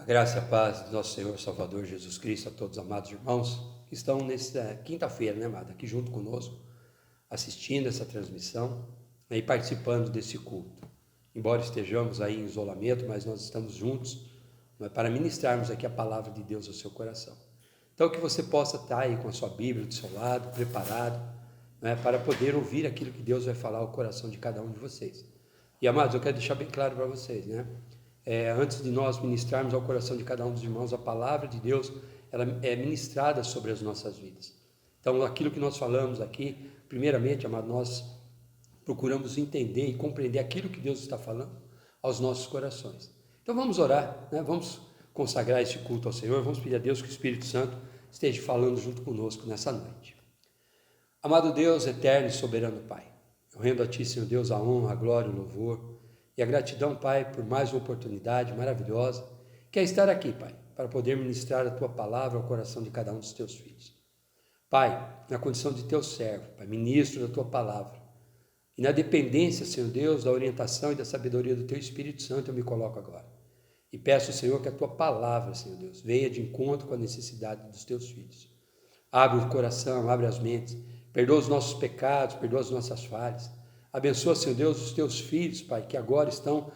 Graça e a paz do nosso Senhor Salvador Jesus Cristo a todos os amados irmãos que estão nesta quinta-feira, né, amado, aqui junto conosco, assistindo essa transmissão, né, e participando desse culto. Embora estejamos aí em isolamento, mas nós estamos juntos, né, para ministrarmos aqui a palavra de Deus ao seu coração. Então, que você possa estar aí com a sua Bíblia do seu lado, preparado, né, para poder ouvir aquilo que Deus vai falar ao coração de cada um de vocês. E, amados, eu quero deixar bem claro para vocês, né? Antes de nós ministrarmos ao coração de cada um dos irmãos, a palavra de Deus, ela é ministrada sobre as nossas vidas. Então, aquilo que nós falamos aqui, primeiramente, amado, nós procuramos entender e compreender aquilo que Deus está falando aos nossos corações. Então, vamos orar, né? Vamos consagrar esse culto ao Senhor, vamos pedir a Deus que o Espírito Santo esteja falando junto conosco nessa noite. Amado Deus, eterno e soberano Pai, eu rendo a Ti, Senhor Deus, a honra, a glória, o louvor e a gratidão, Pai, por mais uma oportunidade maravilhosa, que é estar aqui, Pai, para poder ministrar a Tua palavra ao coração de cada um dos Teus filhos. Pai, na condição de Teu servo, Pai, ministro da Tua palavra, e na dependência, Senhor Deus, da orientação e da sabedoria do Teu Espírito Santo, eu me coloco agora. E peço, Senhor, que a Tua palavra, Senhor Deus, venha de encontro com a necessidade dos Teus filhos. Abre o coração, abre as mentes, perdoa os nossos pecados, perdoa as nossas falhas. Abençoa, Senhor Deus, os Teus filhos, Pai, que agora estão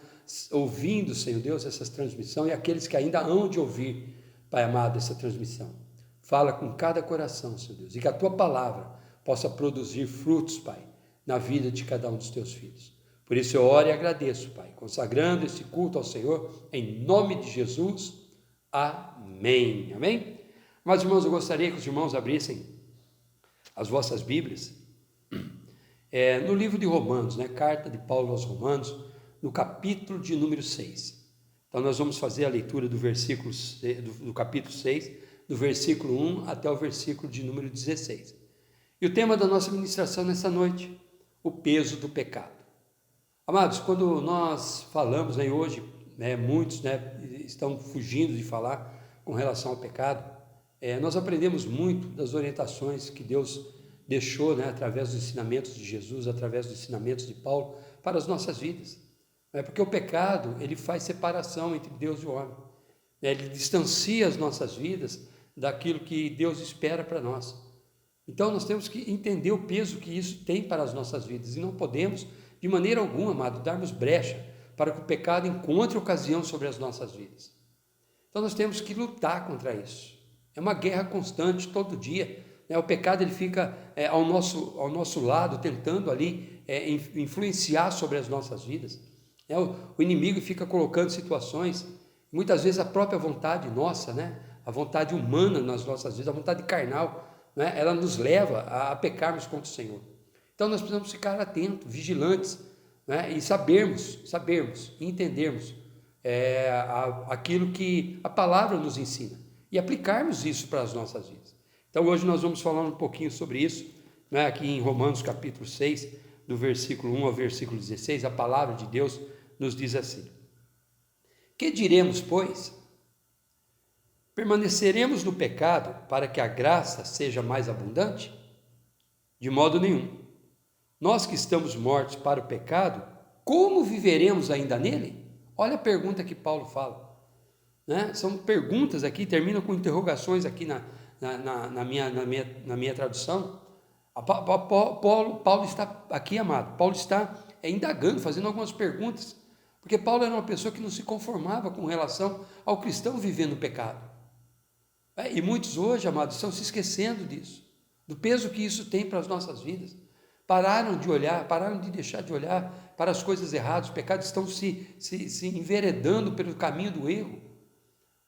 ouvindo, Senhor Deus, essa transmissão e aqueles que ainda hão de ouvir, Pai amado, essa transmissão. Fala com cada coração, Senhor Deus, e que a Tua palavra possa produzir frutos, Pai, na vida de cada um dos Teus filhos. Por isso eu oro e agradeço, Pai, consagrando esse culto ao Senhor, em nome de Jesus. Amém. Amém? Mas, irmãos, eu gostaria que os irmãos abrissem as vossas Bíblias no livro de Romanos, né? Carta de Paulo aos Romanos, no capítulo de número 6. Então nós vamos fazer a leitura do capítulo 6, do versículo 1 até o versículo de número 16. E o tema da nossa ministração nessa noite, o peso do pecado. Amados, quando nós falamos aí hoje, muitos estão fugindo de falar com relação ao pecado, nós aprendemos muito das orientações que Deus deixou, através dos ensinamentos de Jesus, através dos ensinamentos de Paulo, para as nossas vidas. Porque o pecado, ele faz separação entre Deus e o homem. Ele distancia as nossas vidas daquilo que Deus espera para nós. Então, nós temos que entender o peso que isso tem para as nossas vidas. E não podemos, de maneira alguma, amado, darmos brecha para que o pecado encontre ocasião sobre as nossas vidas. Então, nós temos que lutar contra isso. É uma guerra constante, todo dia. O pecado ele fica ao nosso lado, tentando ali influenciar sobre as nossas vidas. O inimigo fica colocando situações, muitas vezes a própria vontade nossa, a vontade humana nas nossas vidas, a vontade carnal, ela nos leva a pecarmos contra o Senhor. Então nós precisamos ficar atentos, vigilantes, e sabermos e entendermos aquilo que a palavra nos ensina e aplicarmos isso para as nossas vidas. Então hoje nós vamos falar um pouquinho sobre isso, aqui em Romanos capítulo 6, do versículo 1 ao versículo 16, a palavra de Deus nos diz assim: Que diremos, pois? Permaneceremos no pecado para que a graça seja mais abundante? De modo nenhum. Nós que estamos mortos para o pecado, como viveremos ainda nele? Olha a pergunta que Paulo fala. São perguntas aqui, terminam com interrogações aqui na minha tradução. Paulo está aqui, amado, Paulo está indagando, fazendo algumas perguntas, porque Paulo era uma pessoa que não se conformava com relação ao cristão vivendo no pecado. E muitos hoje, amados, estão se esquecendo disso, do peso que isso tem para as nossas vidas. Pararam de deixar de olhar para as coisas erradas, os pecados estão se enveredando pelo caminho do erro.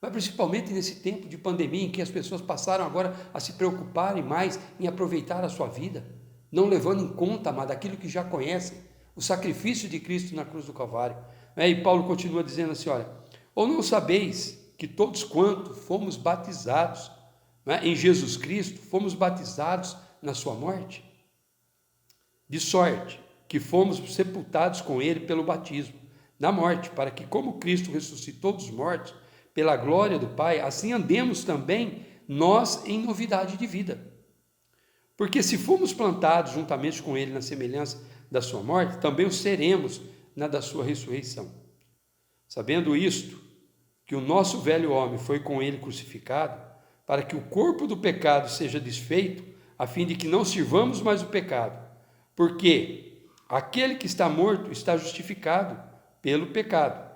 Mas principalmente nesse tempo de pandemia em que as pessoas passaram agora a se preocuparem mais em aproveitar a sua vida, não levando em conta, amado, aquilo que já conhecem, o sacrifício de Cristo na cruz do Calvário. E Paulo continua dizendo assim, olha, ou não sabeis que todos quanto fomos batizados em Jesus Cristo, fomos batizados na sua morte? De sorte que fomos sepultados com ele pelo batismo, na morte, para que como Cristo ressuscitou dos mortos, pela glória do Pai, assim andemos também nós em novidade de vida. Porque se fomos plantados juntamente com ele na semelhança da sua morte, também o seremos na da sua ressurreição. Sabendo isto, que o nosso velho homem foi com ele crucificado, para que o corpo do pecado seja desfeito, a fim de que não sirvamos mais o pecado. Porque aquele que está morto está justificado pelo pecado.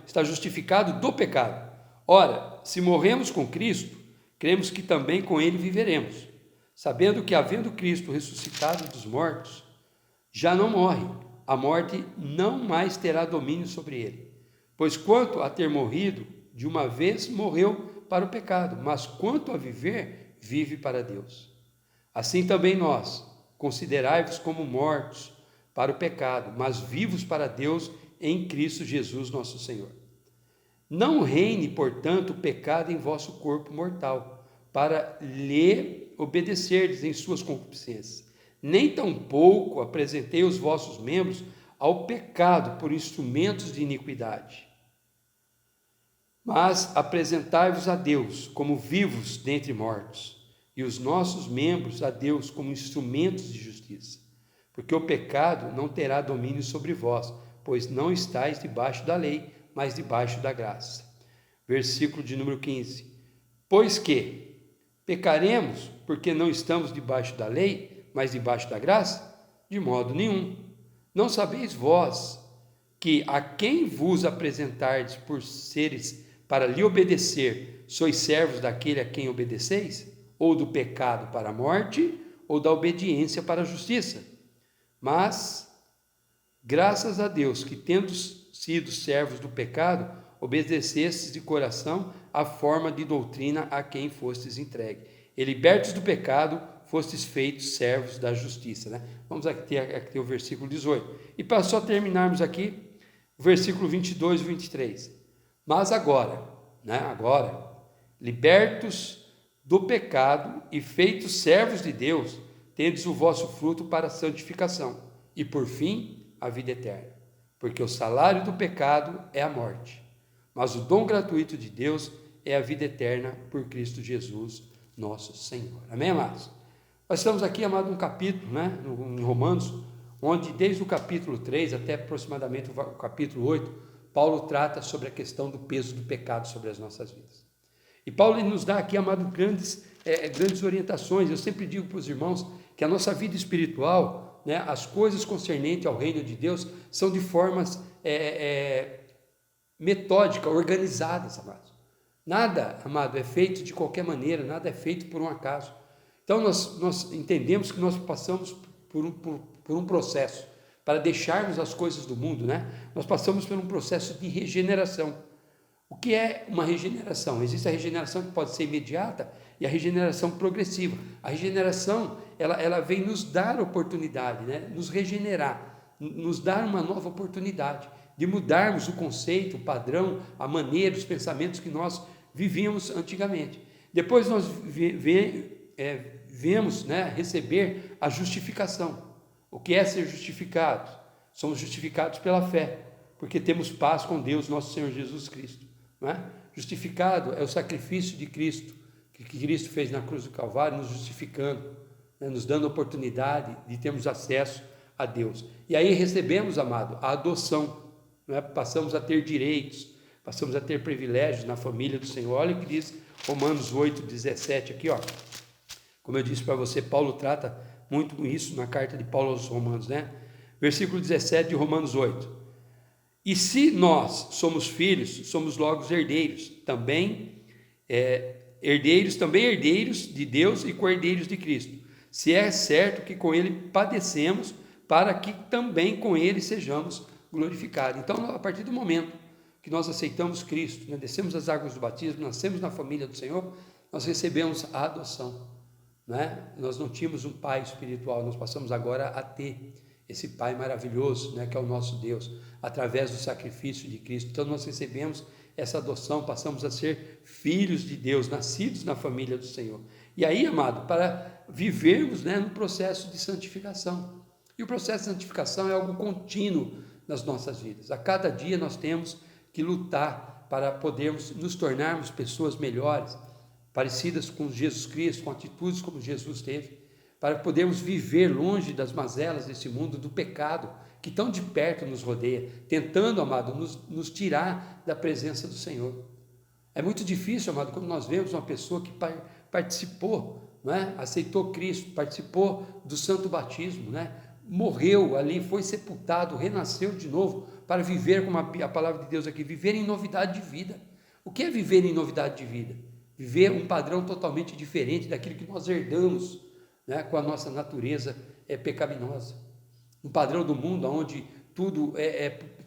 Está justificado do pecado. Ora, se morremos com Cristo, cremos que também com ele viveremos, sabendo que, havendo Cristo ressuscitado dos mortos, já não morre, a morte não mais terá domínio sobre ele. Pois quanto a ter morrido, de uma vez morreu para o pecado, mas quanto a viver, vive para Deus. Assim também nós, considerai-vos como mortos para o pecado, mas vivos para Deus em Cristo Jesus nosso Senhor. Não reine, portanto, o pecado em vosso corpo mortal, para lhe obedecerdes em suas concupiscências. Nem tampouco apresentei os vossos membros ao pecado por instrumentos de iniquidade. Mas apresentai-vos a Deus como vivos dentre mortos, e os nossos membros a Deus como instrumentos de justiça. Porque o pecado não terá domínio sobre vós, pois não estáis debaixo da lei, mas debaixo da graça. Versículo de número 15. Pois que pecaremos porque não estamos debaixo da lei, mas debaixo da graça? De modo nenhum. Não sabeis vós que a quem vos apresentardes por seres para lhe obedecer, sois servos daquele a quem obedeceis? Ou do pecado para a morte, ou da obediência para a justiça? Mas, graças a Deus, que tendo sido servos do pecado, obedecestes de coração à forma de doutrina a quem fostes entregue. E libertos do pecado, fostes feitos servos da justiça. Né? Vamos aqui ter o versículo 18. E para só terminarmos aqui, o versículo 22 e 23. Mas agora, libertos do pecado e feitos servos de Deus, tendes o vosso fruto para a santificação, e por fim, a vida eterna. Porque o salário do pecado é a morte, mas o dom gratuito de Deus é a vida eterna por Cristo Jesus, nosso Senhor. Amém, amados? Nós estamos aqui, amado, num capítulo, em Romanos, onde desde o capítulo 3 até aproximadamente o capítulo 8, Paulo trata sobre a questão do peso do pecado sobre as nossas vidas. E Paulo nos dá aqui, amado, grandes orientações. Eu sempre digo para os irmãos que a nossa vida espiritual, as coisas concernentes ao reino de Deus, são de formas metódicas, organizadas, amados. Nada, amado, é feito de qualquer maneira, nada é feito por um acaso. Então nós entendemos que nós passamos por um processo para deixarmos as coisas do mundo, Nós passamos por um processo de regeneração. O que é uma regeneração? Existe a regeneração que pode ser imediata e a regeneração progressiva. A regeneração, ela vem nos dar oportunidade, nos regenerar, nos dar uma nova oportunidade de mudarmos o conceito, o padrão, a maneira, os pensamentos que nós vivíamos antigamente. Depois nós vemos receber a justificação. O que é ser justificado? Somos justificados pela fé, porque temos paz com Deus, nosso Senhor Jesus Cristo. Justificado é o sacrifício de Cristo, que Cristo fez na cruz do Calvário, nos justificando, nos dando a oportunidade de termos acesso a Deus. E aí recebemos, amado, a adoção, passamos a ter direitos, passamos a ter privilégios na família do Senhor. Olha o que diz Romanos 8:17 aqui, como eu disse para você, Paulo trata muito isso na carta de Paulo aos Romanos, Versículo 17 de Romanos 8. E se nós somos filhos, somos logo herdeiros, também herdeiros de Deus e co-herdeiros de Cristo. Se é certo que com ele padecemos, para que também com ele sejamos glorificados. Então, a partir do momento que nós aceitamos Cristo, descemos as águas do batismo, nascemos na família do Senhor, nós recebemos a adoção. Nós não tínhamos um pai espiritual, nós passamos agora a ter esse pai maravilhoso, que é o nosso Deus, através do sacrifício de Cristo. Então nós recebemos essa adoção, passamos a ser filhos de Deus, nascidos na família do Senhor. E aí, amado, para vivermos no processo de santificação. E o processo de santificação é algo contínuo nas nossas vidas. A cada dia nós temos que lutar para podermos nos tornarmos pessoas melhores, parecidas com Jesus Cristo, com atitudes como Jesus teve, para podermos viver longe das mazelas desse mundo, do pecado que tão de perto nos rodeia, tentando, amado, nos tirar da presença do Senhor. É muito difícil, amado, quando nós vemos uma pessoa que participou, não é? Aceitou Cristo, participou do santo batismo, né? Morreu ali, foi sepultado, renasceu de novo, para viver, como a palavra de Deus aqui, viver em novidade de vida. O que é viver em novidade de vida? Viver um padrão totalmente diferente daquilo que nós herdamos, né, com a nossa natureza pecaminosa. Um padrão do mundo onde tudo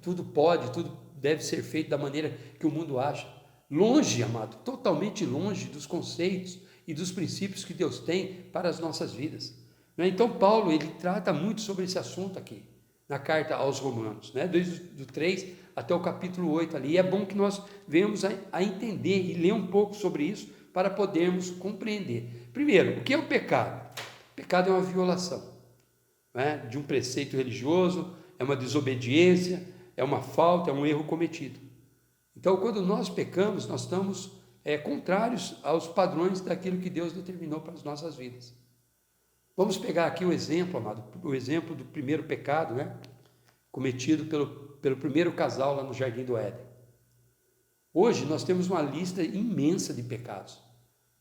tudo pode, tudo deve ser feito da maneira que o mundo acha. Longe, amado, totalmente longe dos conceitos e dos princípios que Deus tem para as nossas vidas. Então Paulo, ele trata muito sobre esse assunto aqui, na carta aos Romanos, né? Desde o 3 até o capítulo 8 ali. E é bom que nós venhamos a entender e ler um pouco sobre isso para podermos compreender. Primeiro, o que é o pecado? O pecado é uma violação, né, de um preceito religioso, é uma desobediência, é uma falta, é um erro cometido. Então, quando nós pecamos, nós estamos contrários aos padrões daquilo que Deus determinou para as nossas vidas. Vamos pegar aqui o exemplo, amado, o exemplo do primeiro pecado, né, cometido pelo primeiro casal lá no Jardim do Éden. Hoje nós temos uma lista imensa de pecados,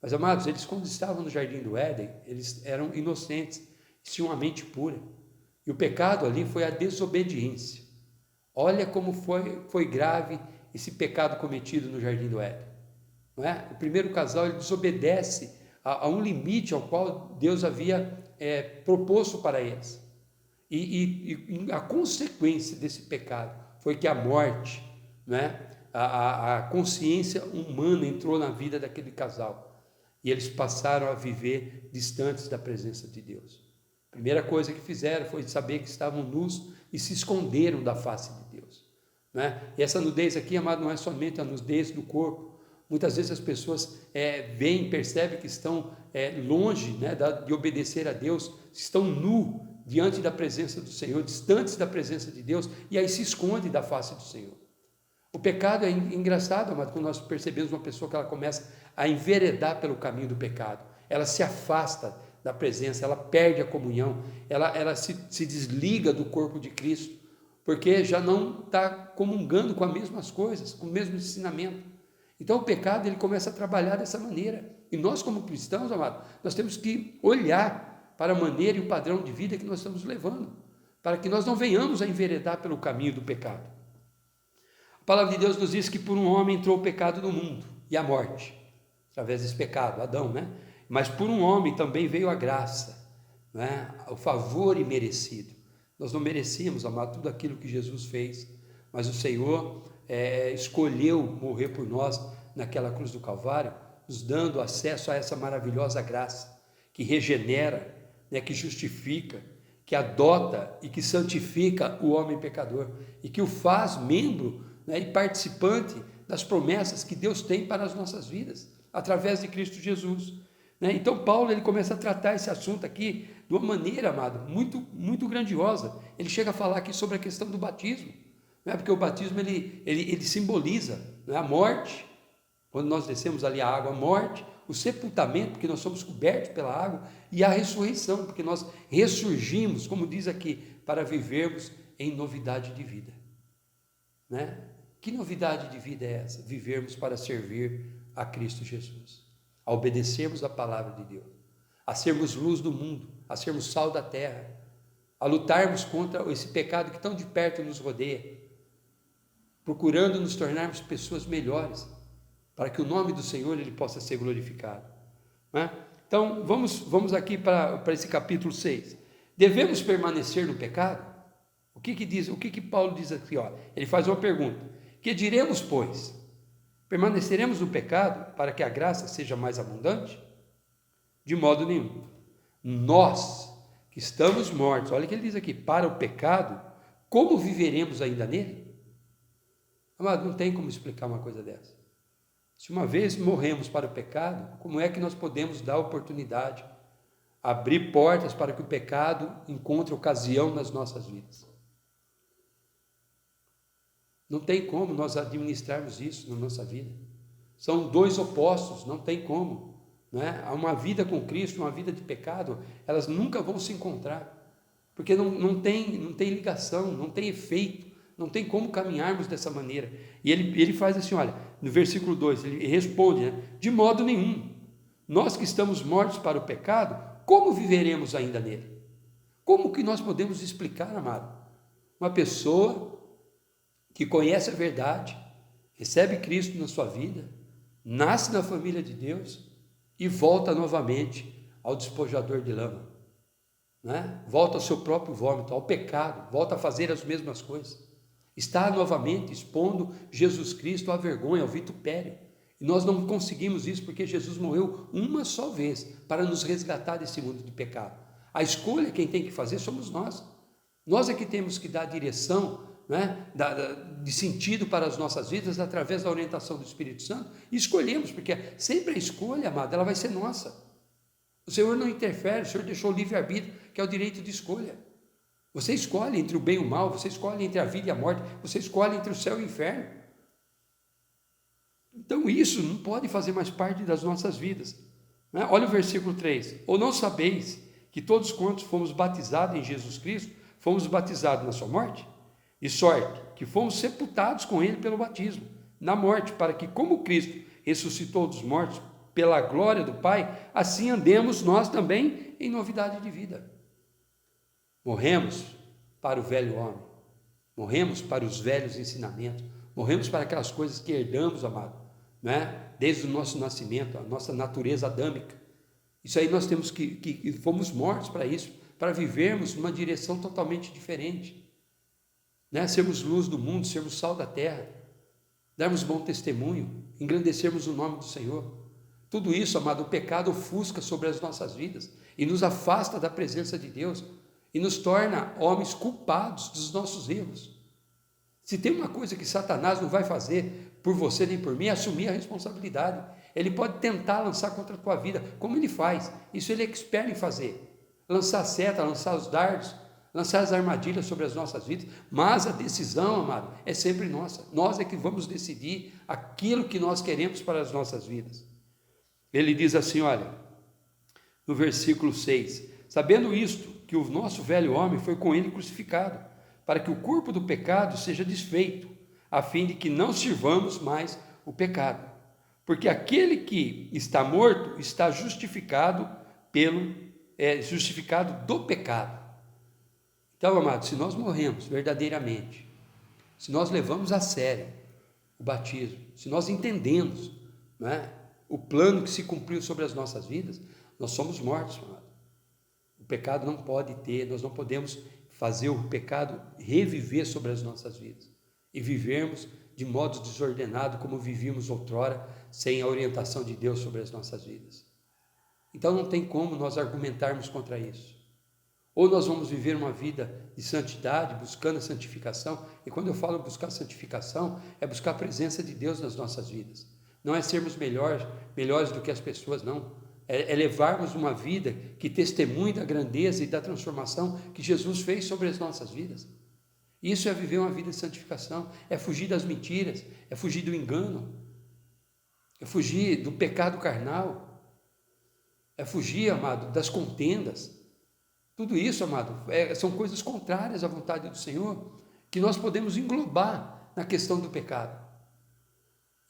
mas, amados, eles, quando estavam no Jardim do Éden, eles eram inocentes, tinham uma mente pura, e o pecado ali foi a desobediência. Olha como foi grave esse pecado cometido no Jardim do Éden, não é? O primeiro casal, ele desobedece a um limite ao qual Deus havia proposto para eles, e a consequência desse pecado foi que a morte, né, a consciência humana entrou na vida daquele casal, e eles passaram a viver distantes da presença de Deus. A primeira coisa que fizeram foi saber que estavam nus e se esconderam da face de Deus, né? E essa nudez aqui, amado, não é somente a nudez do corpo. Muitas vezes as pessoas veem, percebem que estão longe, né, de obedecer a Deus, estão nu diante da presença do Senhor, distantes da presença de Deus, e aí se esconde da face do Senhor. O pecado é engraçado, amado, quando nós percebemos uma pessoa que ela começa a enveredar pelo caminho do pecado, ela se afasta da presença, ela perde a comunhão, ela se desliga do corpo de Cristo, porque já não está comungando com as mesmas coisas, com o mesmo ensinamento. Então o pecado, ele começa a trabalhar dessa maneira, e nós como cristãos, amado, nós temos que olhar para a maneira e o padrão de vida que nós estamos levando, para que nós não venhamos a enveredar pelo caminho do pecado. A palavra de Deus nos diz que por um homem entrou o pecado no mundo, e a morte, através desse pecado, Adão, né? Mas por um homem também veio a graça, né? O favor imerecido. Nós não merecíamos, amar tudo aquilo que Jesus fez, mas o Senhor escolheu morrer por nós naquela cruz do Calvário, nos dando acesso a essa maravilhosa graça, que regenera, né? Que justifica, que adota e que santifica o homem pecador, e que o faz membro, né, e participante das promessas que Deus tem para as nossas vidas, através de Cristo Jesus, né? Então Paulo, ele começa a tratar esse assunto aqui de uma maneira, amado, muito, muito grandiosa. Ele chega a falar aqui sobre a questão do batismo, né? Porque o batismo ele simboliza, né, a morte, quando nós descemos ali a água, a morte, o sepultamento, porque nós somos cobertos pela água, e a ressurreição, porque nós ressurgimos, como diz aqui, para vivermos em novidade de vida, né? Que novidade de vida é essa? Vivermos para servir a Cristo Jesus, a obedecermos a palavra de Deus, a sermos luz do mundo, a sermos sal da terra, a lutarmos contra esse pecado que tão de perto nos rodeia, procurando nos tornarmos pessoas melhores, para que o nome do Senhor ele possa ser glorificado, né? Então vamos aqui para esse capítulo 6. Devemos permanecer no pecado? O que Paulo diz aqui? Ele faz uma pergunta: que diremos, pois? Permaneceremos no pecado para que a graça seja mais abundante? De modo nenhum. Nós que estamos mortos, olha o que ele diz aqui, para o pecado, como viveremos ainda nele? Amado, não tem como explicar uma coisa dessa. Se uma vez morremos para o pecado, como é que nós podemos dar oportunidade, abrir portas para que o pecado encontre ocasião nas nossas vidas? Não tem como nós administrarmos isso na nossa vida. São dois opostos, não tem como, né? Uma vida com Cristo, uma vida de pecado, elas nunca vão se encontrar. porque não tem ligação, não tem efeito, não tem como caminharmos dessa maneira. E ele faz assim, olha, no versículo 2, ele responde, né? De modo nenhum, nós que estamos mortos para o pecado, como viveremos ainda nele? Como que nós podemos explicar, amado? Uma pessoa que conhece a verdade, recebe Cristo na sua vida, nasce na família de Deus e volta novamente ao despojador de lama, né? Volta ao seu próprio vômito, ao pecado, volta a fazer as mesmas coisas, está novamente expondo Jesus Cristo à vergonha, ao vitupério. E nós não conseguimos isso porque Jesus morreu uma só vez para nos resgatar desse mundo de pecado. A escolha quem tem que fazer somos nós. Nós é que temos que dar a direção, né, de sentido para as nossas vidas através da orientação do Espírito Santo, e escolhemos, porque sempre a escolha, amado, ela vai ser nossa. O Senhor não interfere, o Senhor deixou o livre-arbítrio, que é o direito de escolha. Você escolhe entre o bem e o mal, você escolhe entre a vida e a morte, você escolhe entre o céu e o inferno. Então isso não pode fazer mais parte das nossas vidas, né? Olha o versículo 3, ou não sabeis que todos quantos fomos batizados em Jesus Cristo, fomos batizados na sua morte? De sorte que fomos sepultados com ele pelo batismo, na morte, para que como Cristo ressuscitou dos mortos pela glória do Pai, assim andemos nós também em novidade de vida. Morremos para o velho homem, morremos para os velhos ensinamentos, morremos para aquelas coisas que herdamos, amado, né? Desde o nosso nascimento, a nossa natureza adâmica. Isso aí nós temos que fomos mortos para isso, para vivermos numa direção totalmente diferente, né? Sermos luz do mundo, sermos sal da terra, darmos bom testemunho, engrandecermos o nome do Senhor. Tudo isso, amado, o pecado ofusca sobre as nossas vidas e nos afasta da presença de Deus e nos torna homens culpados dos nossos erros. Se tem uma coisa que Satanás não vai fazer por você nem por mim, é assumir a responsabilidade. Ele pode tentar lançar contra a tua vida, como ele faz. Isso ele é expert em fazer. Lançar seta, lançar os dardos, lançar as armadilhas sobre as nossas vidas, mas a decisão, amado, é sempre nossa. Nós é que vamos decidir aquilo que nós queremos para as nossas vidas. Ele diz assim, olha, no versículo 6, sabendo isto, que o nosso velho homem foi com ele crucificado, para que o corpo do pecado seja desfeito, a fim de que não sirvamos mais o pecado. Porque aquele que está morto está justificado justificado do pecado. Então, amados, se nós morremos verdadeiramente, se nós levamos a sério o batismo, se nós entendemos, não é, o plano que se cumpriu sobre as nossas vidas, nós somos mortos, amado. O pecado não pode ter, nós não podemos fazer o pecado reviver sobre as nossas vidas e vivermos de modo desordenado como vivíamos outrora, sem a orientação de Deus sobre as nossas vidas. Então não tem como nós argumentarmos contra isso. Ou nós vamos viver uma vida de santidade, buscando a santificação, e quando eu falo buscar santificação, é buscar a presença de Deus nas nossas vidas. Não é sermos melhores do que as pessoas, não. É levarmos uma vida que testemunhe da grandeza e da transformação que Jesus fez sobre as nossas vidas. Isso é viver uma vida de santificação, é fugir das mentiras, é fugir do engano, é fugir do pecado carnal, é fugir, amado, das contendas. Tudo isso, amado, são coisas contrárias à vontade do Senhor, que nós podemos englobar na questão do pecado.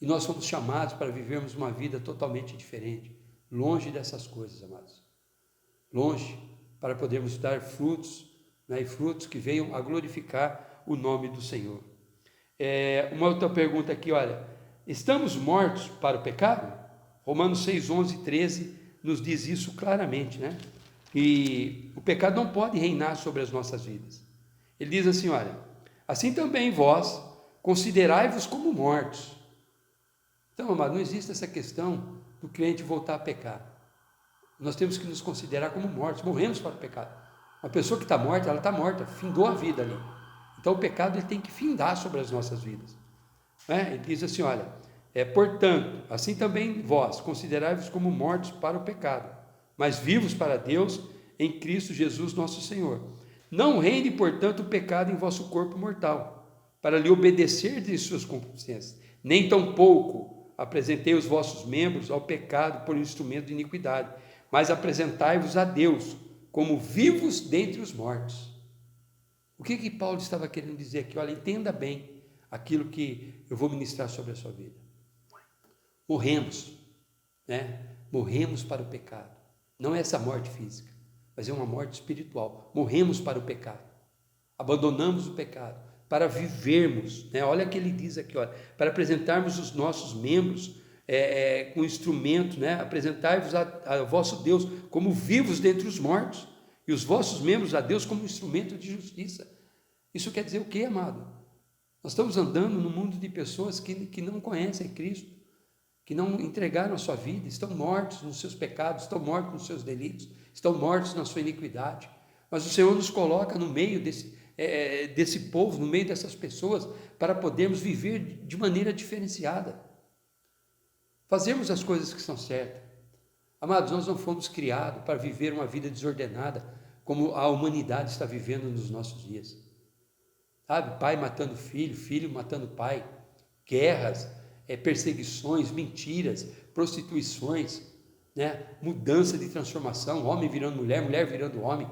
E nós somos chamados para vivermos uma vida totalmente diferente, longe dessas coisas, amados. Longe, para podermos dar frutos, né, e frutos que venham a glorificar o nome do Senhor. Uma outra pergunta aqui, olha, estamos mortos para o pecado? Romanos 6, 11 e 13 nos diz isso claramente, né? E o pecado não pode reinar sobre as nossas vidas. Ele diz assim, olha, assim também vós considerai-vos como mortos. Então, amado, não existe essa questão do crente voltar a pecar. Nós temos que nos considerar como mortos, morremos para o pecado. Uma pessoa que está morta, ela está morta, findou a vida ali. Então o pecado ele tem que findar sobre as nossas vidas. Ele diz assim, olha, portanto, assim também vós considerai-vos como mortos para o pecado, mas vivos para Deus em Cristo Jesus nosso Senhor. Não reine, portanto, o pecado em vosso corpo mortal, para lhe obedecer de suas concupiscências, nem tampouco apresentei os vossos membros ao pecado por instrumento de iniquidade, mas apresentai-vos a Deus como vivos dentre os mortos. O que Paulo estava querendo dizer aqui? Olha, entenda bem aquilo que eu vou ministrar sobre a sua vida. Morremos, né? Morremos para o pecado. Não é essa morte física, mas é uma morte espiritual. Morremos para o pecado. Abandonamos o pecado para vivermos, né? Olha o que ele diz aqui, olha, para apresentarmos os nossos membros com instrumento, né? Apresentai-vos a vosso Deus como vivos dentre os mortos, e os vossos membros a Deus como instrumento de justiça. Isso quer dizer o quê, amado? Nós estamos andando no mundo de pessoas que não conhecem Cristo, que não entregaram a sua vida, estão mortos nos seus pecados, estão mortos nos seus delitos, estão mortos na sua iniquidade. Mas o Senhor nos coloca no meio desse povo, no meio dessas pessoas, para podermos viver de maneira diferenciada. Fazermos as coisas que são certas. Amados, nós não fomos criados para viver uma vida desordenada, como a humanidade está vivendo nos nossos dias. Sabe, pai matando filho, filho matando pai, guerras, perseguições, mentiras, prostituições, né? Mudança de transformação, homem virando mulher, mulher virando homem.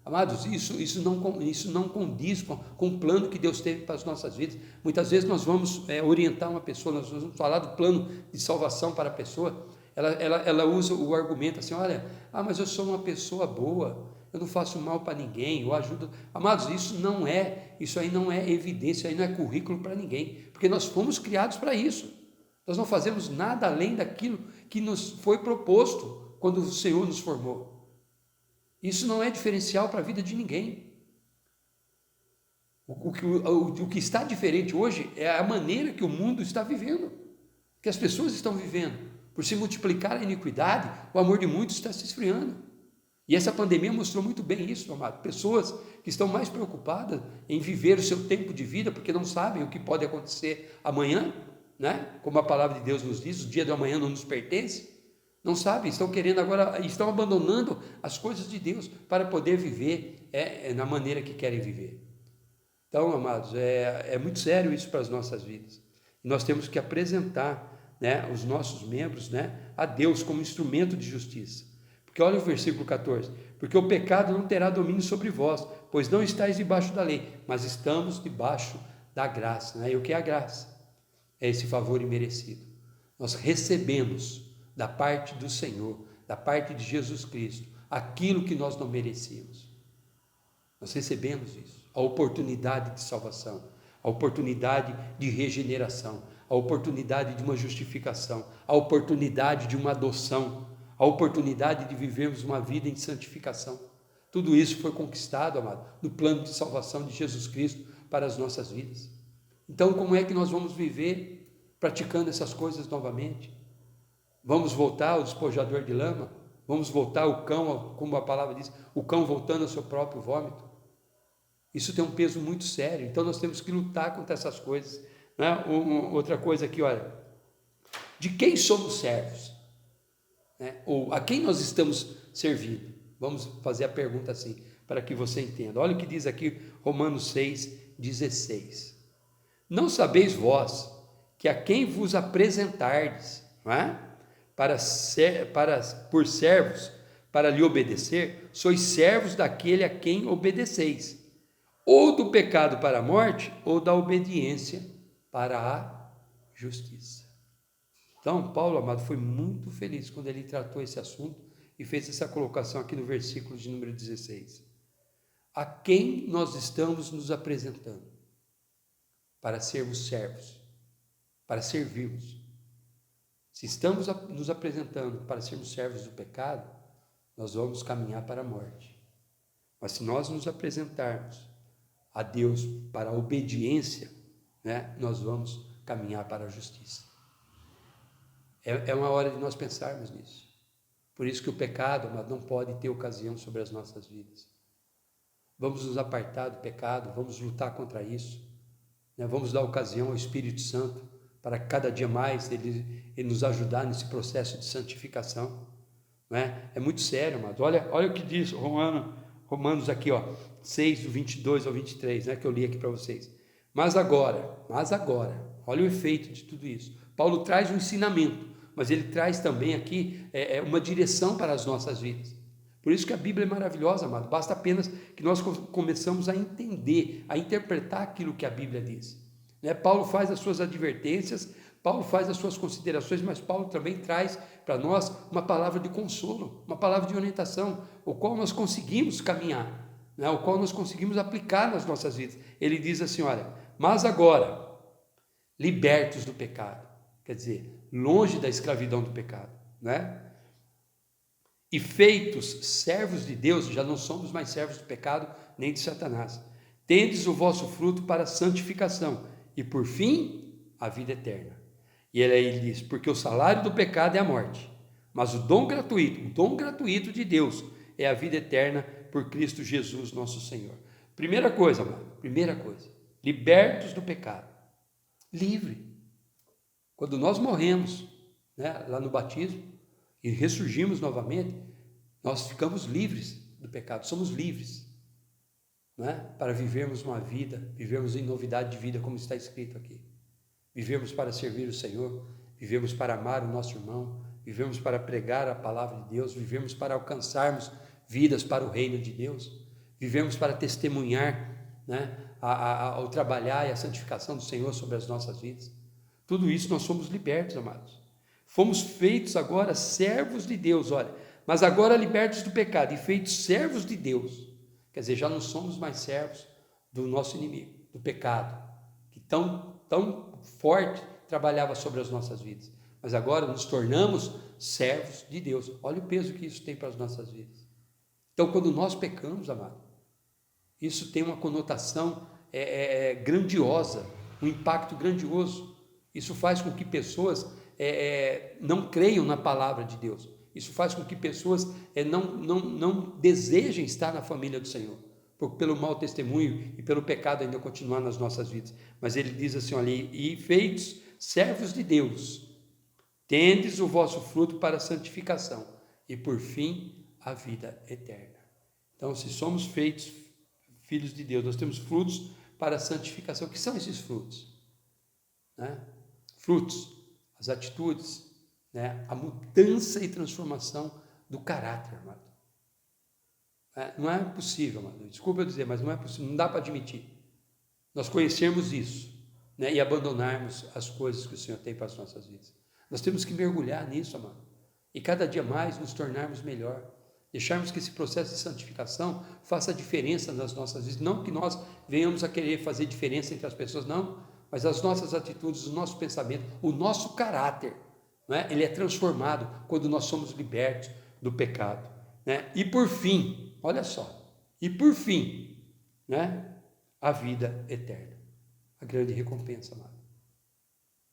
Amados, isso não condiz com o plano que Deus teve para as nossas vidas. Muitas vezes nós vamos orientar uma pessoa, nós vamos falar do plano de salvação para a pessoa, ela usa o argumento assim, olha, mas eu sou uma pessoa boa, eu não faço mal para ninguém, eu ajudo. Amados, isso aí não é evidência, isso aí não é currículo para ninguém, porque nós fomos criados para isso. Nós não fazemos nada além daquilo que nos foi proposto quando o Senhor nos formou. Isso não é diferencial para a vida de ninguém. O que está diferente hoje é a maneira que o mundo está vivendo, que as pessoas estão vivendo. Por se multiplicar a iniquidade, o amor de muitos está se esfriando. E essa pandemia mostrou muito bem isso, amado. Pessoas que estão mais preocupadas em viver o seu tempo de vida, porque não sabem o que pode acontecer amanhã, né? Como a palavra de Deus nos diz, o dia do amanhã não nos pertence. Não sabem, estão querendo agora, estão abandonando as coisas de Deus para poder viver na maneira que querem viver. Então, amados, é muito sério isso para as nossas vidas. E nós temos que apresentar, né, os nossos membros, né, a Deus como instrumento de justiça. Porque olha o versículo 14, porque o pecado não terá domínio sobre vós, pois não estáis debaixo da lei, mas estamos debaixo da graça, né? E o que é a graça? É esse favor imerecido. Nós recebemos da parte do Senhor, da parte de Jesus Cristo, aquilo que nós não merecíamos. Nós recebemos isso, a oportunidade de salvação, a oportunidade de regeneração, a oportunidade de uma justificação, a oportunidade de uma adoção, a oportunidade de vivermos uma vida em santificação. Tudo isso foi conquistado, amado, no plano de salvação de Jesus Cristo para as nossas vidas. Então, como é que nós vamos viver praticando essas coisas novamente? Vamos voltar ao despojador de lama? Vamos voltar ao cão, como a palavra diz, o cão voltando ao seu próprio vômito? Isso tem um peso muito sério, então nós temos que lutar contra essas coisas, né? Outra coisa aqui, olha, de quem somos servos? Né? Ou a quem nós estamos servindo? Vamos fazer a pergunta assim, para que você entenda. Olha o que diz aqui Romanos 6,16. Não sabeis vós que a quem vos apresentardes, não é? Por servos, para lhe obedecer, sois servos daquele a quem obedeceis, ou do pecado para a morte, ou da obediência para a justiça. Então, Paulo, amado, foi muito feliz quando ele tratou esse assunto e fez essa colocação aqui no versículo de número 16. A quem nós estamos nos apresentando? Para sermos servos, para servirmos. Se estamos nos apresentando para sermos servos do pecado, nós vamos caminhar para a morte. Mas se nós nos apresentarmos a Deus para a obediência, né, nós vamos caminhar para a justiça. É uma hora de nós pensarmos nisso. Por isso que o pecado, mas não pode ter ocasião sobre as nossas vidas. Vamos nos apartar do pecado, vamos lutar contra isso, né? Vamos dar ocasião ao Espírito Santo para cada dia mais ele nos ajudar nesse processo de santificação, né? É muito sério, amado. Olha o que diz Romanos aqui, 6, do 22 ao 23, né, que eu li aqui para vocês. Mas agora, olha o efeito de tudo isso. Paulo traz um ensinamento, mas ele traz também aqui uma direção para as nossas vidas. Por isso que a Bíblia é maravilhosa, amado. Basta apenas que nós começamos a entender, a interpretar aquilo que a Bíblia diz. Paulo faz as suas advertências, Paulo faz as suas considerações, mas Paulo também traz para nós uma palavra de consolo, uma palavra de orientação, o qual nós conseguimos caminhar, o qual nós conseguimos aplicar nas nossas vidas. Ele diz assim, olha, mas agora, libertos do pecado, quer dizer, longe da escravidão do pecado, e feitos servos de Deus, já não somos mais servos do pecado nem de Satanás, tendes o vosso fruto para a santificação e por fim a vida eterna. E ele diz, porque o salário do pecado é a morte, mas o dom gratuito de Deus é a vida eterna por Cristo Jesus nosso Senhor. Primeira coisa, libertos do pecado, livre. Quando nós morremos, lá no batismo, e ressurgimos novamente, nós ficamos livres do pecado, somos livres, para vivermos uma vida, vivermos em novidade de vida, como está escrito aqui. Vivemos para servir o Senhor, vivemos para amar o nosso irmão, vivemos para pregar a palavra de Deus, vivemos para alcançarmos vidas para o reino de Deus, vivemos para testemunhar ao trabalhar e a santificação do Senhor sobre as nossas vidas. Tudo isso nós somos libertos, amados. Fomos feitos agora servos de Deus, olha, mas agora libertos do pecado e feitos servos de Deus. Quer dizer, já não somos mais servos do nosso inimigo, do pecado, que tão forte trabalhava sobre as nossas vidas. Mas agora nos tornamos servos de Deus. Olha o peso que isso tem para as nossas vidas. Então, quando nós pecamos, amado, isso tem uma conotação grandiosa, um impacto grandioso. Isso faz com que pessoas não creiam na palavra de Deus. Isso faz com que pessoas não desejem estar na família do Senhor, pelo mau testemunho e pelo pecado ainda continuar nas nossas vidas. Mas ele diz assim, olha, e feitos servos de Deus, tendes o vosso fruto para a santificação e por fim a vida eterna. Então, se somos feitos filhos de Deus, nós temos frutos para a santificação. O que são esses frutos? Frutos, as atitudes, a mudança e transformação do caráter, amado. Não é possível, amado, desculpa eu dizer, mas não é possível, não dá para admitir nós conhecermos isso, e abandonarmos as coisas que o Senhor tem para as nossas vidas. Nós temos que mergulhar nisso, amado, e cada dia mais nos tornarmos melhor, deixarmos que esse processo de santificação faça diferença nas nossas vidas, não que nós venhamos a querer fazer diferença entre as pessoas, não, mas as nossas atitudes, o nosso pensamento, o nosso caráter, ele é transformado quando nós somos libertos do pecado. E por fim, olha só, a vida eterna, a grande recompensa, amado.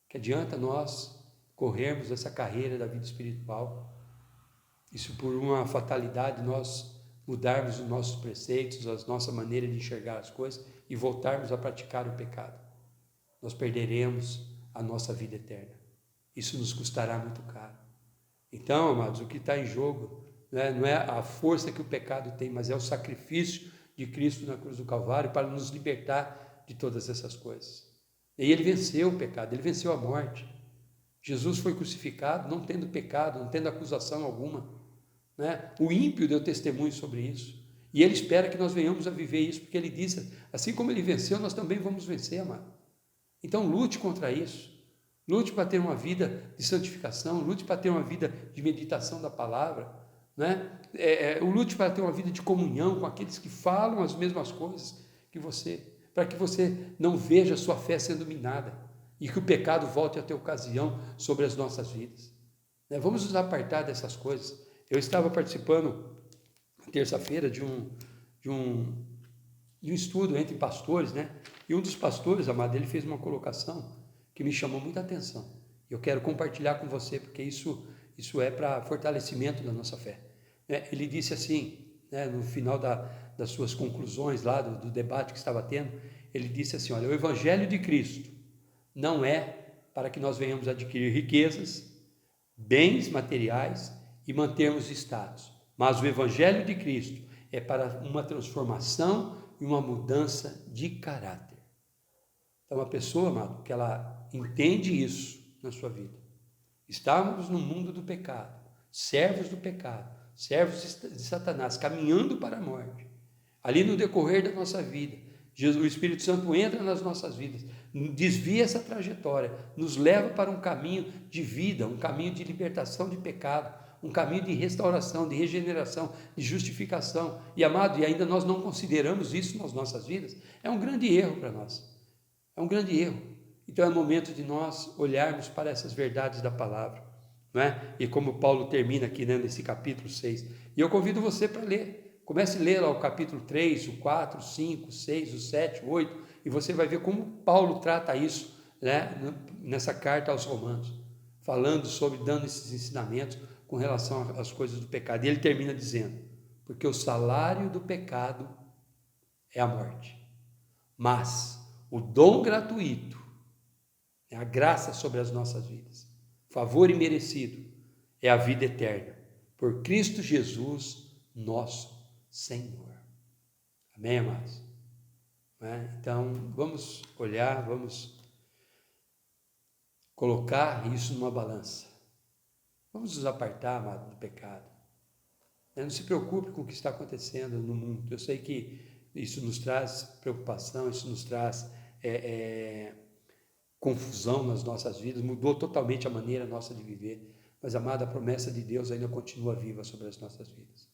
Que adianta nós corrermos essa carreira da vida espiritual, isso por uma fatalidade nós mudarmos os nossos preceitos, a nossa maneira de enxergar as coisas e voltarmos a praticar o pecado. Nós perderemos a nossa vida eterna. Isso nos custará muito caro. Então, amados, o que está em jogo não é a força que o pecado tem, mas é o sacrifício de Cristo na cruz do Calvário para nos libertar de todas essas coisas. E ele venceu o pecado, ele venceu a morte. Jesus foi crucificado não tendo pecado, não tendo acusação alguma. O ímpio deu testemunho sobre isso. E ele espera que nós venhamos a viver isso, porque ele disse, assim como ele venceu, nós também vamos vencer, amado. Então lute contra isso, lute para ter uma vida de santificação, lute para ter uma vida de meditação da palavra, lute para ter uma vida de comunhão com aqueles que falam as mesmas coisas que você, para que você não veja a sua fé sendo minada e que o pecado volte a ter ocasião sobre as nossas vidas. Vamos nos apartar dessas coisas. Eu estava participando terça-feira de um estudo entre pastores, e um dos pastores, amado, ele fez uma colocação que me chamou muita atenção. Eu quero compartilhar com você, porque isso é para fortalecimento da nossa fé. Ele disse assim, no final das suas conclusões lá do debate que estava tendo, ele disse assim, olha, o Evangelho de Cristo não é para que nós venhamos adquirir riquezas, bens materiais e mantermos status, mas o Evangelho de Cristo é para uma transformação e uma mudança de caráter. Então, uma pessoa, amado, que ela entende isso na sua vida. Estávamos no mundo do pecado, servos do pecado, servos de Satanás, caminhando para a morte. Ali no decorrer da nossa vida, o Espírito Santo entra nas nossas vidas, desvia essa trajetória, nos leva para um caminho de vida, um caminho de libertação de pecado, um caminho de restauração, de regeneração, de justificação. E amado, e ainda nós não consideramos isso nas nossas vidas, é um grande erro para nós, é um grande erro. Então é momento de nós olharmos para essas verdades da palavra, não é? E como Paulo termina aqui, né, nesse capítulo 6, e eu convido você para ler, comece a ler lá o capítulo 3, o 4, o 5, o 6, o 7, o 8, e você vai ver como Paulo trata isso, né, nessa carta aos Romanos, falando sobre, dando esses ensinamentos com relação às coisas do pecado. E ele termina dizendo: porque o salário do pecado é a morte, mas o dom gratuito, é a graça sobre as nossas vidas, favor imerecido, é a vida eterna, por Cristo Jesus, nosso Senhor. Amém, amados? Então, vamos olhar, vamos colocar isso numa balança. Vamos nos apartar, amado, do pecado. Não se preocupe com o que está acontecendo no mundo. Eu sei que isso nos traz preocupação, isso nos traz confusão nas nossas vidas, mudou totalmente a maneira nossa de viver. Mas, amado, a promessa de Deus ainda continua viva sobre as nossas vidas.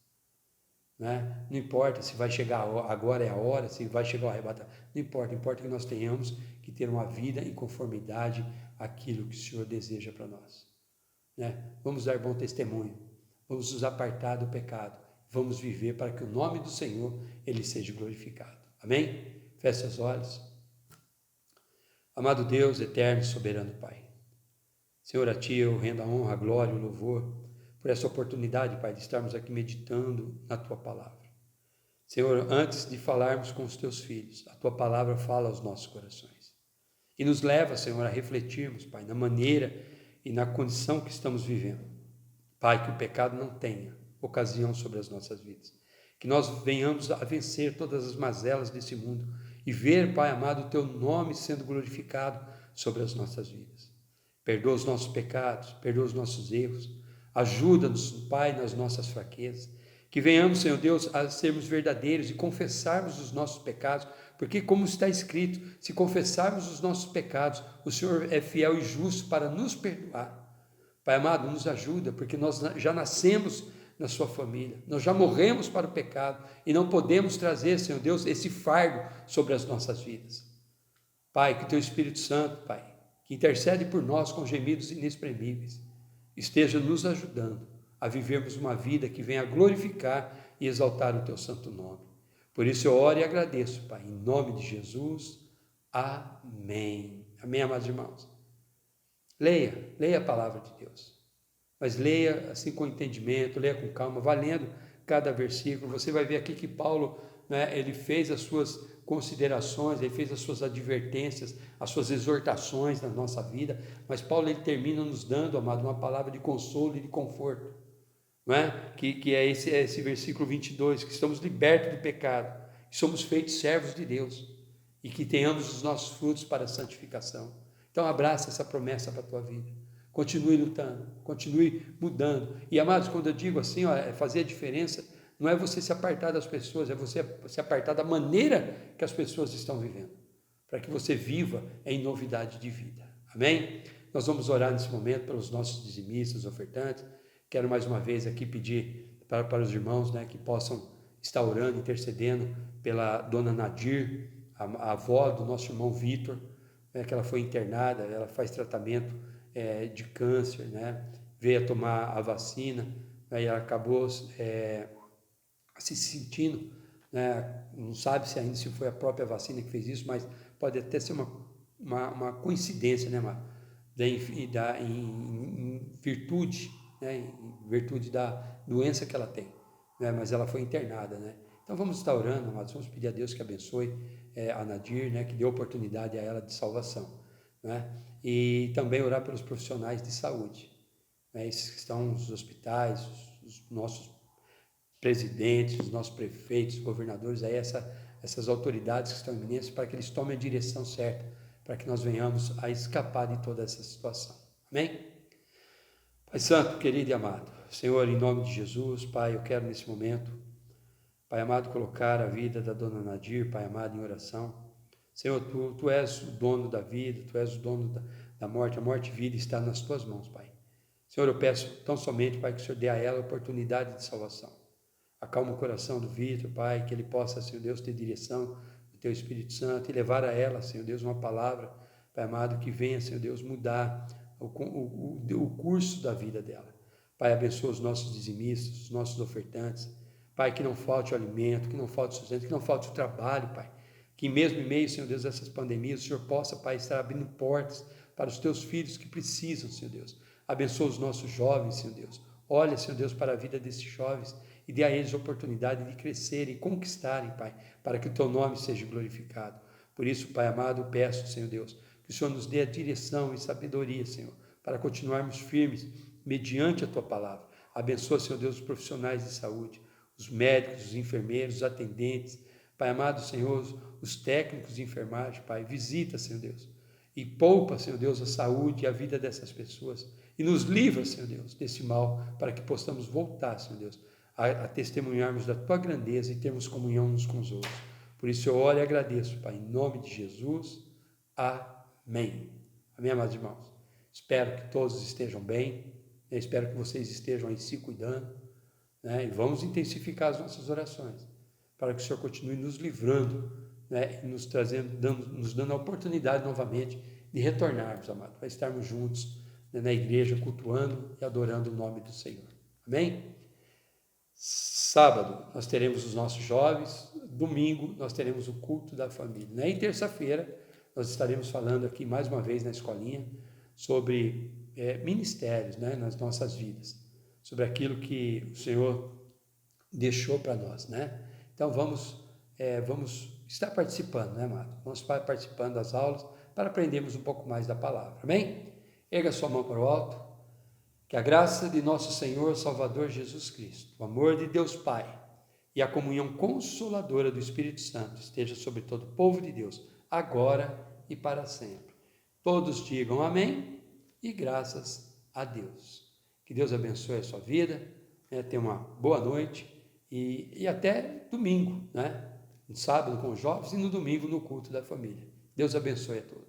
Não importa se vai chegar agora é a hora, se vai chegar o arrebatamento, não importa, importa que nós tenhamos que ter uma vida em conformidade àquilo que o Senhor deseja para nós. Vamos dar bom testemunho, vamos nos apartar do pecado, vamos viver para que o nome do Senhor ele seja glorificado. Amém? Feche os olhos. Amado Deus, eterno e soberano Pai, Senhor, a Ti eu rendo a honra, a glória, o louvor por essa oportunidade, Pai, de estarmos aqui meditando na Tua palavra. Senhor, antes de falarmos com os Teus filhos, a Tua palavra fala aos nossos corações e nos leva, Senhor, a refletirmos, Pai, na maneira e na condição que estamos vivendo. Pai, que o pecado não tenha ocasião sobre as nossas vidas, que nós venhamos a vencer todas as mazelas desse mundo e ver, Pai amado, o Teu nome sendo glorificado sobre as nossas vidas. Perdoa os nossos pecados, perdoa os nossos erros, ajuda-nos, Pai, nas nossas fraquezas, que venhamos, Senhor Deus, a sermos verdadeiros e confessarmos os nossos pecados, porque como está escrito, se confessarmos os nossos pecados, o Senhor é fiel e justo para nos perdoar. Pai amado, nos ajuda, porque nós já nascemos na sua família, nós já morremos para o pecado e não podemos trazer, Senhor Deus, esse fardo sobre as nossas vidas. Pai, que o Teu Espírito Santo, Pai, que intercede por nós com gemidos inexprimíveis, esteja nos ajudando a vivermos uma vida que venha glorificar e exaltar o Teu santo nome. Por isso eu oro e agradeço, Pai, em nome de Jesus. Amém. Amém, amados irmãos. Leia a palavra de Deus, mas leia assim com entendimento, leia com calma, vá lendo cada versículo. Você vai ver aqui que Paulo, ele fez as suas considerações, ele fez as suas advertências, as suas exortações na nossa vida, mas Paulo ele termina nos dando, amado, uma palavra de consolo e de conforto, que é esse versículo 22, que estamos libertos do pecado, que somos feitos servos de Deus e que tenhamos os nossos frutos para a santificação. Então abraça essa promessa para a tua vida, continue lutando, continue mudando. E amados, quando eu digo assim, fazer a diferença, não é você se apartar das pessoas, é você se apartar da maneira que as pessoas estão vivendo, para que você viva em novidade de vida. Amém? Nós vamos orar nesse momento pelos nossos dizimistas, ofertantes. Quero mais uma vez aqui pedir para os irmãos, que possam estar orando, intercedendo pela dona Nadir, a avó do nosso irmão Vitor, que ela foi internada, ela faz tratamento de câncer, veio a tomar a vacina, e ela acabou se sentindo, não sabe se ainda se foi a própria vacina que fez isso, mas pode até ser uma coincidência, em virtude, em virtude da doença que ela tem, mas ela foi internada, Então vamos estar orando, amados, vamos pedir a Deus que abençoe a Nadir, que dê oportunidade a ela de salvação, e também orar pelos profissionais de saúde, esses que estão nos hospitais, os nossos presidentes, os nossos prefeitos, governadores, essas autoridades que estão eminentes, para que eles tomem a direção certa, para que nós venhamos a escapar de toda essa situação. Amém? Pai Santo, querido e amado, Senhor, em nome de Jesus, Pai, eu quero nesse momento, Pai amado, colocar a vida da dona Nadir, Pai amado, em oração. Senhor, tu és o dono da vida, Tu és o dono da morte, a morte e vida está nas Tuas mãos, Pai. Senhor, eu peço tão somente, Pai, que o Senhor dê a ela a oportunidade de salvação. Acalma o coração do Vitor, Pai, que ele possa, Senhor Deus, ter direção do Teu Espírito Santo e levar a ela, Senhor Deus, uma palavra, Pai amado, que venha, Senhor Deus, mudar o curso da vida dela. Pai, abençoa os nossos dizimistas, os nossos ofertantes. Pai, que não falte o alimento, que não falte o sustento, que não falte o trabalho, Pai. Que mesmo em meio, Senhor Deus, a essas pandemias, o Senhor possa, Pai, estar abrindo portas para os Teus filhos que precisam, Senhor Deus. Abençoa os nossos jovens, Senhor Deus. Olha, Senhor Deus, para a vida desses jovens e dê a eles a oportunidade de crescerem e conquistarem, Pai, para que o Teu nome seja glorificado. Por isso, Pai amado, eu peço, Senhor Deus, que o Senhor nos dê a direção e sabedoria, Senhor, para continuarmos firmes mediante a Tua palavra. Abençoa, Senhor Deus, os profissionais de saúde, os médicos, os enfermeiros, os atendentes. Pai amado, Senhor, os técnicos de enfermagem, Pai, visita, Senhor Deus, e poupa, Senhor Deus, a saúde e a vida dessas pessoas. E nos livra, Senhor Deus, desse mal, para que possamos voltar, Senhor Deus, a testemunharmos da Tua grandeza e termos comunhão uns com os outros. Por isso eu oro e agradeço, Pai, em nome de Jesus. Amém. Amém, amados irmãos? Espero que todos estejam bem, espero que vocês estejam aí se cuidando, né? E vamos intensificar as nossas orações, para que o Senhor continue nos livrando, né? E nos dando a oportunidade novamente de retornarmos, amado, para estarmos juntos, né, na igreja, cultuando e adorando o nome do Senhor. Amém? Sábado nós teremos os nossos jovens, domingo nós teremos o culto da família, né? E terça-feira nós estaremos falando aqui mais uma vez na escolinha sobre ministérios, né, nas nossas vidas, sobre aquilo que o Senhor deixou para nós, né? Então vamos estar participando, né, amado? Vamos estar participando das aulas para aprendermos um pouco mais da palavra, amém? Erga sua mão para o alto. Que a graça de nosso Senhor Salvador Jesus Cristo, o amor de Deus Pai e a comunhão consoladora do Espírito Santo esteja sobre todo o povo de Deus, agora e para sempre. Todos digam amém e graças a Deus. Que Deus abençoe a sua vida, né? Tenha uma boa noite e até domingo, né? No sábado com os jovens e no domingo no culto da família. Deus abençoe a todos.